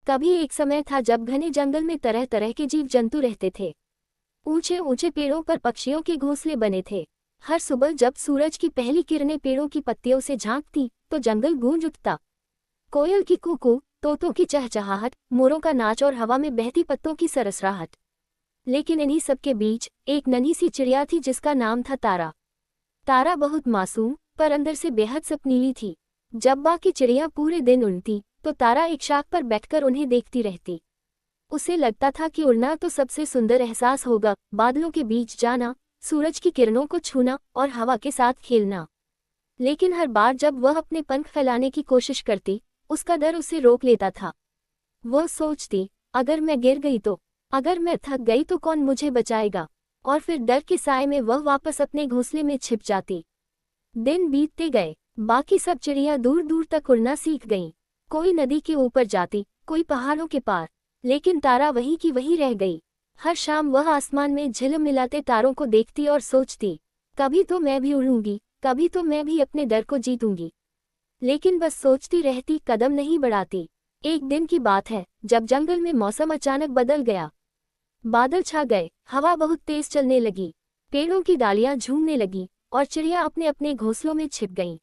कभी एक समय था जब घने जंगल में तरह तरह के जीव जंतु रहते थे। ऊंचे ऊंचे पेड़ों पर पक्षियों के घोंसले बने थे। हर सुबह जब सूरज की पहली किरणें पेड़ों की पत्तियों से झांकती तो जंगल गूंज उठता। कोयल की कूकू, तोतों की चहचहाहट, मोरों का नाच और हवा में बहती पत्तों की सरसराहट। लेकिन इन्हीं सब के बीच एक नन्ही सी चिड़िया थी जिसका नाम था तारा। तारा बहुत मासूम पर अंदर से बेहद सपनीली थी। जब बाकी चिड़िया पूरे दिन उड़ती तो तारा एक शाख पर बैठकर उन्हें देखती रहती। उसे लगता था कि उड़ना तो सबसे सुंदर एहसास होगा, बादलों के बीच जाना, सूरज की किरणों को छूना और हवा के साथ खेलना। लेकिन हर बार जब वह अपने पंख फैलाने की कोशिश करती, उसका डर उसे रोक लेता था। वह सोचती, अगर मैं गिर गई तो, अगर मैं थक गई तो कौन मुझे बचाएगा। और फिर डर के साए में वह वापस अपने घोंसले में छिप जाती। दिन बीतते गए, बाकी सब चिड़िया दूर दूर तक उड़ना सीख गईं। कोई नदी के ऊपर जाती, कोई पहाड़ों के पार, लेकिन तारा वहीं की वहीं रह गई। हर शाम वह आसमान में झिलमिलाते तारों को देखती और सोचती, कभी तो मैं भी उड़ूंगी, कभी तो मैं भी अपने डर को जीतूंगी। लेकिन बस सोचती रहती, कदम नहीं बढ़ाती। एक दिन की बात है जब जंगल में मौसम अचानक बदल गया। बादल छा गए, हवा बहुत तेज चलने लगी, पेड़ों की डालियां झूमने लगी और चिड़िया अपने अपने घोंसलों में छिप गईं।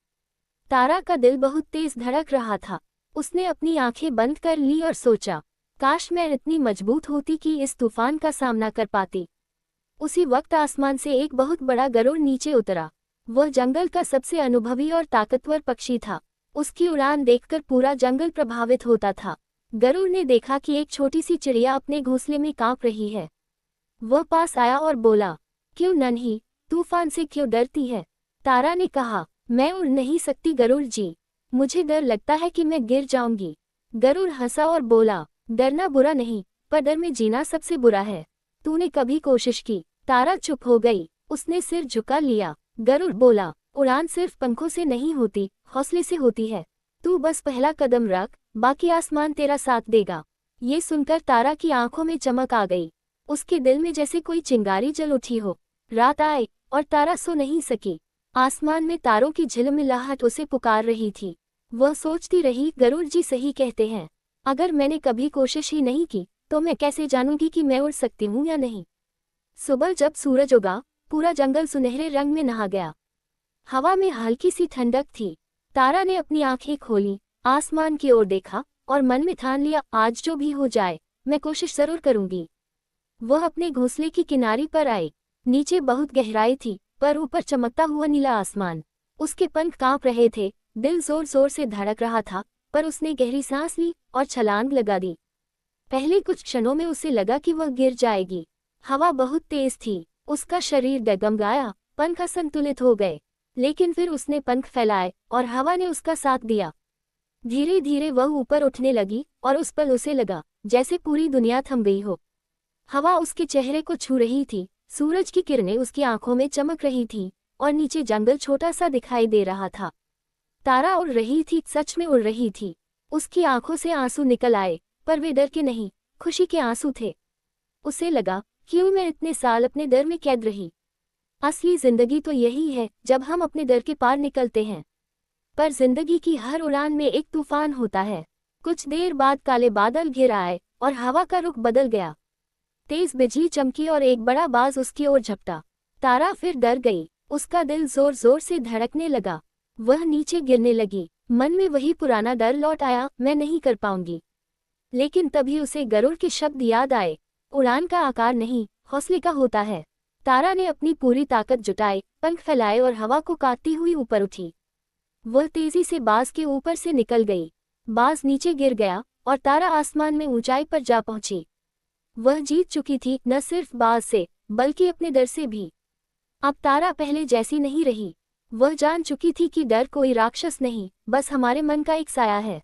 तारा का दिल बहुत तेज धड़क रहा था। उसने अपनी आंखें बंद कर ली और सोचा, काश मैं इतनी मजबूत होती कि इस तूफान का सामना कर पाती। उसी वक्त आसमान से एक बहुत बड़ा गरुड़ नीचे उतरा। वह जंगल का सबसे अनुभवी और ताकतवर पक्षी था। उसकी उड़ान देखकर पूरा जंगल प्रभावित होता था। गरुड़ ने देखा कि एक छोटी सी चिड़िया अपने घोंसले में कांप रही है। वह पास आया और बोला, क्यों नन्ही, तूफान से क्यों डरती है? तारा ने कहा, मैं उड़ नहीं सकती गरुड़ जी, मुझे डर लगता है कि मैं गिर जाऊंगी। गरुड़ हंसा और बोला, डरना बुरा नहीं, पर डर में जीना सबसे बुरा है। तूने कभी कोशिश की? तारा चुप हो गई, उसने सिर झुका लिया। गरुड़ बोला, उड़ान सिर्फ पंखों से नहीं होती, हौसले से होती है। तू बस पहला कदम रख, बाकी आसमान तेरा साथ देगा। ये सुनकर तारा की आंखों में चमक आ गई। उसके दिल में जैसे कोई चिंगारी जल उठी हो। रात आई और तारा सो नहीं सकी। आसमान में तारों की झिलमिलाहट उसे पुकार रही थी। वह सोचती रही, गरुड़ जी सही कहते हैं, अगर मैंने कभी कोशिश ही नहीं की तो मैं कैसे जानूंगी कि मैं उड़ सकती हूँ या नहीं। सुबह जब सूरज उगा, पूरा जंगल सुनहरे रंग में नहा गया। हवा में हल्की सी ठंडक थी। तारा ने अपनी आंखें खोली, आसमान की ओर देखा और मन में ठान लिया, आज जो भी हो जाए मैं कोशिश जरूर करूंगी। वह अपने घोंसले की किनारी पर आई। नीचे बहुत गहराई थी, पर ऊपर चमकता हुआ नीला आसमान। उसके पंख कांप रहे थे, दिल जोर जोर से धड़क रहा था, पर उसने गहरी सांस ली और छलांग लगा दी। पहले कुछ क्षणों में उसे लगा कि वह गिर जाएगी। हवा बहुत तेज थी, उसका शरीर डगमगाया, पंख असंतुलित हो गए। लेकिन फिर उसने पंख फैलाए और हवा ने उसका साथ दिया। धीरे धीरे वह ऊपर उठने लगी और उस पल उसे लगा जैसे पूरी दुनिया थम गई हो। हवा उसके चेहरे को छू रही थी, सूरज की किरणें उसकी आंखों में चमक रही थीं और नीचे जंगल छोटा सा दिखाई दे रहा था। तारा उड़ रही थी, सच में उड़ रही थी। उसकी आंखों से आंसू निकल आए, पर वे डर के नहीं, खुशी के आंसू थे। उसे लगा, क्यों मैं इतने साल अपने डर में कैद रही। असली जिंदगी तो यही है जब हम अपने डर के पार निकलते हैं। पर जिंदगी की हर उड़ान में एक तूफान होता है। कुछ देर बाद काले बादल घिर आए और हवा का रुख बदल गया। तेज बिजली चमकी और एक बड़ा बाज उसकी ओर झपटा। तारा फिर डर गई, उसका दिल जोर जोर से धड़कने लगा। वह नीचे गिरने लगी, मन में वही पुराना डर लौट आया, मैं नहीं कर पाऊंगी। लेकिन तभी उसे गरुड़ के शब्द याद आए, उड़ान का आकार नहीं, हौसले का होता है। तारा ने अपनी पूरी ताकत जुटाई, पंख फैलाए और हवा को काटती हुई ऊपर उठी। वह तेजी से बाज के ऊपर से निकल गई। बाज नीचे गिर गया और तारा आसमान में ऊंचाई पर जा पहुंची। वह जीत चुकी थी, न सिर्फ बाज से बल्कि अपने डर से भी। अब तारा पहले जैसी नहीं रही। वह जान चुकी थी कि डर कोई राक्षस नहीं, बस हमारे मन का एक साया है।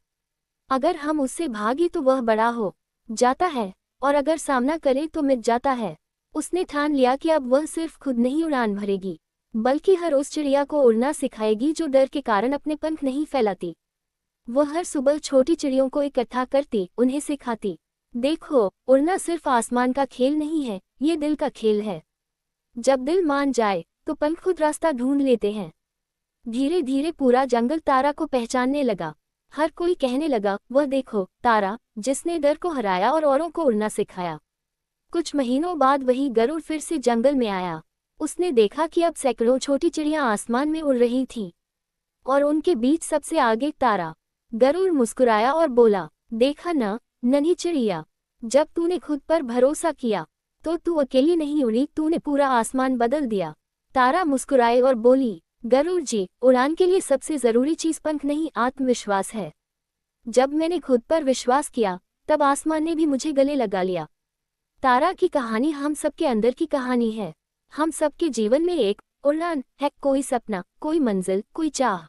अगर हम उससे भागे तो वह बड़ा हो जाता है, और अगर सामना करे तो मिट जाता है। उसने ठान लिया कि अब वह सिर्फ खुद नहीं उड़ान भरेगी, बल्कि हर उस चिड़िया को उड़ना सिखाएगी जो डर के कारण अपने पंख नहीं फैलाती। वह हर सुबह छोटी चिड़ियों को इकट्ठा करती, उन्हें सिखाती, देखो, उड़ना सिर्फ आसमान का खेल नहीं है, ये दिल का खेल है। जब दिल मान जाए तो पंख खुद रास्ता ढूंढ लेते हैं। धीरे धीरे पूरा जंगल तारा को पहचानने लगा। हर कोई कहने लगा, वह देखो, तारा, जिसने डर को हराया और औरों को उड़ना सिखाया। कुछ महीनों बाद वही गरुड़ फिर से जंगल में आया। उसने देखा कि अब सैकड़ों छोटी चिड़ियां आसमान में उड़ रही थीं और उनके बीच सबसे आगे तारा। गरुड़ मुस्कुराया और बोला, देखा न नन्ही चिड़िया, जब तूने खुद पर भरोसा किया तो तू अकेली नहीं उड़ी, तूने पूरा आसमान बदल दिया। तारा मुस्कुराए और बोली, गरुड़ जी, उड़ान के लिए सबसे जरूरी चीज पंख नहीं, आत्मविश्वास है। जब मैंने खुद पर विश्वास किया तब आसमान ने भी मुझे गले लगा लिया। तारा की कहानी हम सबके अंदर की कहानी है। हम सबके जीवन में एक उड़ान है, कोई सपना, कोई मंजिल, कोई चाह।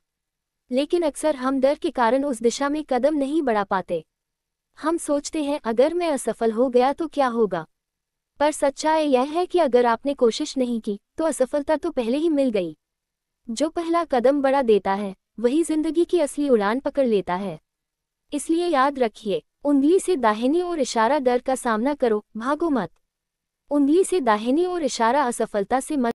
लेकिन अक्सर हम डर के कारण उस दिशा में कदम नहीं बढ़ा पाते। हम सोचते हैं अगर मैं असफल हो गया तो क्या होगा। पर सच्चाई यह है कि अगर आपने कोशिश नहीं की तो असफलता तो पहले ही मिल गई। जो पहला कदम बढ़ा देता है वही जिंदगी की असली उड़ान पकड़ लेता है। इसलिए याद रखिए, उंगली से दाहिनी ओर इशारा डर का सामना करो, भागो मत। उंगली से दाहिनी ओर इशारा असफलता से मत